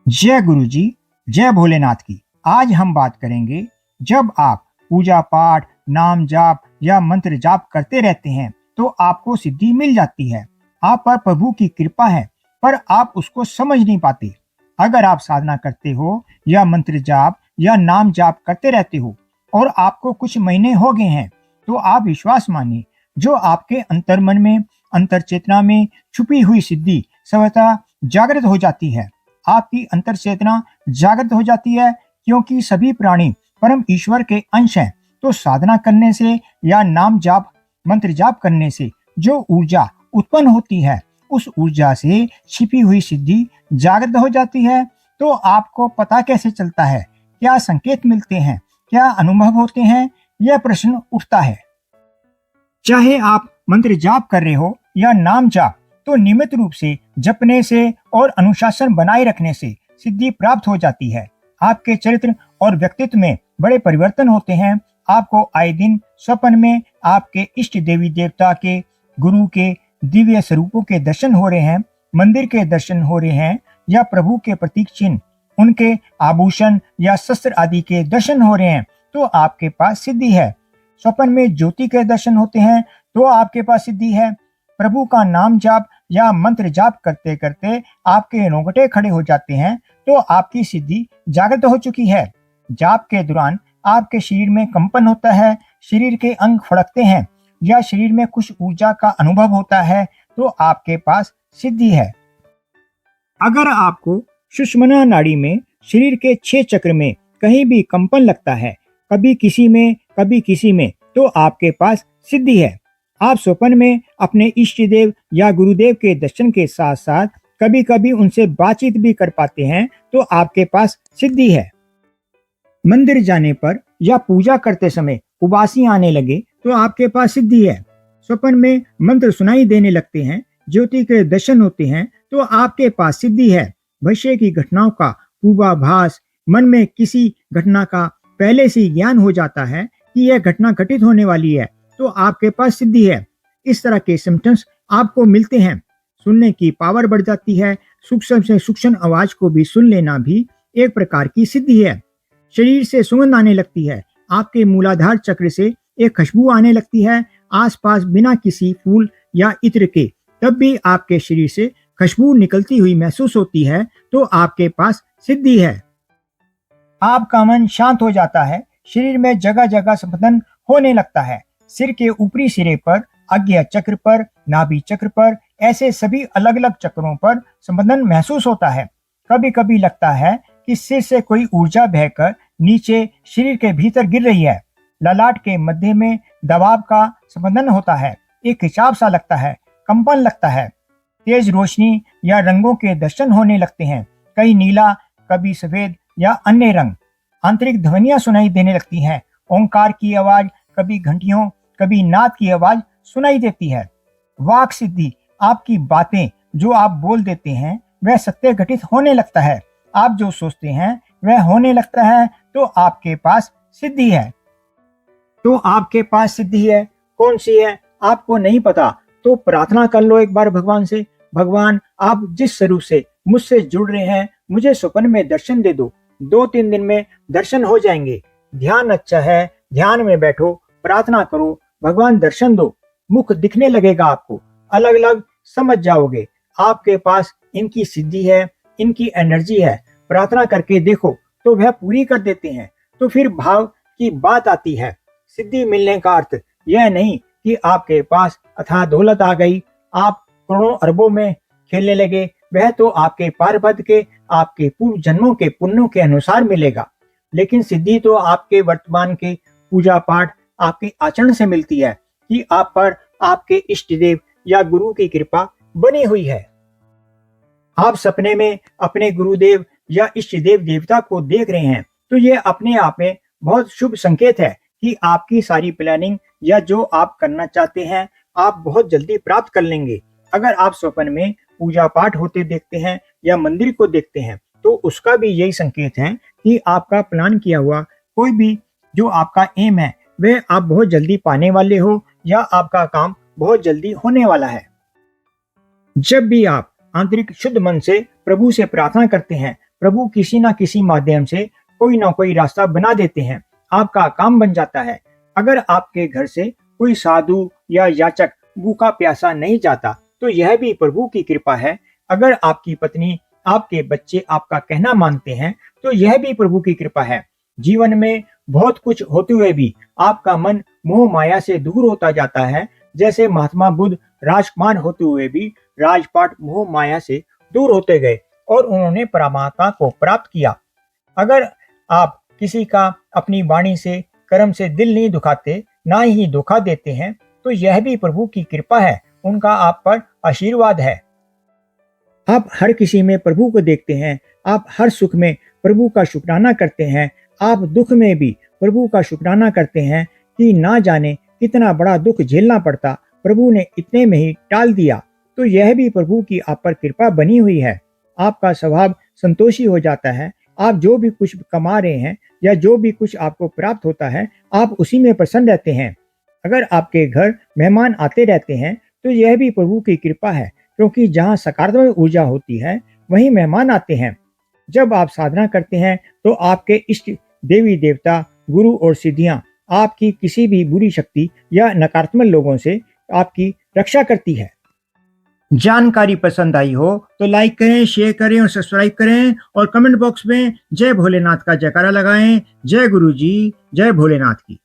जय गुरु जी, जय भोलेनाथ की। आज हम बात करेंगे, जब आप पूजा पाठ, नाम जाप या मंत्र जाप करते रहते हैं तो आपको सिद्धि मिल जाती है। आप पर प्रभु की कृपा है, पर आप उसको समझ नहीं पाते। अगर आप साधना करते हो या मंत्र जाप या नाम जाप करते रहते हो और आपको कुछ महीने हो गए हैं, तो आप विश्वास मानिए, जो आपके अंतर्मन में, अंतर चेतना में छुपी हुई सिद्धि स्वतः जागृत हो जाती है। आपकी अंतर चेतना जागृत हो जाती है, क्योंकि सभी प्राणी परम ईश्वर के अंश हैं। तो साधना करने से या नाम जाप मंत्र जाप करने से जो ऊर्जा उत्पन्न होती है, उस ऊर्जा से छिपी हुई सिद्धि जागृत हो जाती है। तो आपको पता कैसे चलता है? क्या संकेत मिलते हैं? क्या अनुभव होते हैं? यह प्रश्न उठता है। चाहे आप मंत्र जाप कर रहे हो या नाम जाप, तो नियमित रूप से जपने से और अनुशासन बनाए रखने से सिद्धि प्राप्त हो जाती है। आपके चरित्र और व्यक्तित्व में बड़े परिवर्तन होते हैं। आपको आए दिन स्वप्न में आपके इष्ट देवी देवता के, गुरु के दिव्य स्वरूपों के दर्शन हो रहे हैं, मंदिर के दर्शन हो रहे हैं, या प्रभु के प्रतीक चिन्ह, उनके आभूषण या शस्त्र आदि के दर्शन हो रहे हैं, तो आपके पास सिद्धि है। स्वप्न में ज्योति के दर्शन होते हैं तो आपके पास सिद्धि है। प्रभु का नाम जाप या मंत्र जाप करते करते आपके रोंगटे खड़े हो जाते हैं, तो आपकी सिद्धि जागृत हो चुकी है। जाप के दौरान आपके शरीर में कंपन होता है, शरीर के अंग फड़कते हैं या शरीर में कुछ ऊर्जा का अनुभव होता है, तो आपके पास सिद्धि है। अगर आपको सुषुम्ना नाड़ी में शरीर के 6 चक्र में कहीं भी कंपन लगता है, कभी किसी में कभी किसी में, तो आपके पास सिद्धि है। आप स्वप्न में अपने इष्ट देव या गुरुदेव के दर्शन के साथ साथ कभी कभी उनसे बातचीत भी कर पाते हैं, तो आपके पास सिद्धि है। मंदिर जाने पर या पूजा करते समय उबासी आने लगे, तो आपके पास सिद्धि है। स्वप्न में मंत्र सुनाई देने लगते हैं, ज्योति के दर्शन होते हैं, तो आपके पास सिद्धि है। भविष्य की घटनाओं का पूर्वाभास, मन में किसी घटना का पहले से ही ज्ञान हो जाता है कि यह घटना घटित होने वाली है, तो आपके पास सिद्धि है। इस तरह के सिम्टम्स आपको मिलते हैं। सुनने की पावर बढ़ जाती है। सूक्ष्म से सूक्ष्म आवाज को भी सुन लेना भी एक प्रकार की सिद्धि है। शरीर से सुगंध आने लगती है। आपके मूलाधार चक्र से एक खुशबू आने लगती है, आसपास बिना किसी फूल या इत्र के, तब भी आपके शरीर से खुशबू निकलती हुई महसूस होती है, तो आपके पास सिद्धि है। आपका मन शांत हो जाता है, शरीर में जगह जगह स्पंदन होने लगता है। सिर के ऊपरी सिरे पर, आज्ञा चक्र पर, नाभि चक्र पर, ऐसे सभी अलग अलग चक्रों पर स्पंदन महसूस होता है। कभी कभी लगता है कि सिर से कोई ऊर्जा बहकर नीचे शरीर के भीतर गिर रही है। ललाट के मध्य में दबाव का स्पंदन होता है। एक खिंचाव सा लगता है, कंपन लगता है। तेज रोशनी या रंगों के दर्शन होने लगते हैं, कहीं नीला, कभी सफेद या अन्य रंग। आंतरिक ध्वनियां सुनाई देने लगती हैं। ओंकार की आवाज, कभी घंटियों, कभी नाद की आवाज सुनाई देती है। वाक सिद्धि, आपकी बातें जो आप बोल देते हैं वह सत्य घटित होने लगता है। आप जो सोचते हैं वह होने लगता है, तो आपके पास सिद्धि है। तो आपके पास सिद्धि है, कौन सी है आपको नहीं पता, तो प्रार्थना कर लो एक बार भगवान से। भगवान, आप जिस स्वरूप से मुझसे जुड़ रहे हैं, मुझे स्वप्न में दर्शन दे दो। 2-3 दिन में दर्शन हो जाएंगे। ध्यान अच्छा है, ध्यान में बैठो, प्रार्थना करो, भगवान दर्शन दो। मुख दिखने लगेगा आपको, अलग अलग समझ जाओगे। आपके पास इनकी सिद्धि है, इनकी एनर्जी है। प्रार्थना करके देखो तो वह पूरी कर देते हैं। तो फिर भाव की बात आती है। सिद्धि मिलने का अर्थ यह नहीं कि आपके पास अथाह दौलत आ गई, आप करोड़ों अरबों में खेलने लगे। वह तो आपके पारबद्ध के, आपके पूर्व जन्मों के पुण्यों के अनुसार मिलेगा। लेकिन सिद्धि तो आपके वर्तमान के पूजा पाठ, आपके आचरण से मिलती है कि आप पर आपके इष्ट देव या गुरु की कृपा बनी हुई है। आप सपने में अपने गुरुदेव या इष्ट देव देवता को देख रहे हैं, तो ये अपने आप में बहुत शुभ संकेत है कि आपकी सारी प्लानिंग या जो आप करना चाहते हैं, आप बहुत जल्दी प्राप्त कर लेंगे। अगर आप स्वप्न में पूजा पाठ होते देखते हैं या मंदिर को देखते हैं, तो उसका भी यही संकेत है कि आपका प्लान किया हुआ कोई भी जो आपका एम है, वह आप बहुत जल्दी पाने वाले हो, या आपका काम बहुत जल्दी होने वाला है। जब भी आप आंतरिक शुद्ध मन से प्रभु से प्रार्थना करते हैं, प्रभु किसी ना किसी माध्यम से कोई ना कोई रास्ता बना देते हैं, आपका काम बन जाता है। अगर आपके घर से कोई साधु या याचक भूखा प्यासा नहीं जाता तो यह भी प्रभु की कृपा है। अगर आपकी पत्नी, आपके बच्चे आपका कहना मानते हैं तो यह भी प्रभु की कृपा है। जीवन में बहुत कुछ होते हुए भी आपका मन मोह माया से दूर होता जाता है, जैसे महात्मा बुद्ध राजकुमार होते हुए भी राजपाट मोह माया से दूर होते गए और उन्होंने परमात्मा को प्राप्त किया। अगर आप किसी का अपनी वाणी से, कर्म से दिल नहीं दुखाते, ना ही धोखा देते हैं, तो यह भी प्रभु की कृपा है, उनका आप पर आशीर्वाद है। आप हर किसी में प्रभु को देखते हैं, आप हर सुख में प्रभु का शुक्राना करते हैं, आप दुख में भी प्रभु का शुक्राना करते हैं कि ना जाने कितना बड़ा दुख झेलना पड़ता, प्रभु ने इतने में ही टाल दिया। तो यह भी प्रभु की आप पर कृपा बनी हुई है। आपका स्वभाव संतोषी हो जाता है। आप जो भी कुछ कमा रहे हैं या जो भी कुछ आपको प्राप्त होता है, आप उसी में प्रसन्न रहते हैं। अगर आपके घर मेहमान आते रहते हैं तो यह भी प्रभु की कृपा है, क्योंकि जहाँ सकारात्मक ऊर्जा होती है वहीं मेहमान आते हैं। जब आप साधना करते हैं तो आपके इष्ट देवी देवता, गुरु और सिद्धियां आपकी किसी भी बुरी शक्ति या नकारात्मक लोगों से आपकी रक्षा करती है। जानकारी पसंद आई हो तो लाइक करें, शेयर करें और सब्सक्राइब करें और कमेंट बॉक्स में जय भोलेनाथ का जयकारा लगाएं। जय गुरु जी, जय भोलेनाथ की।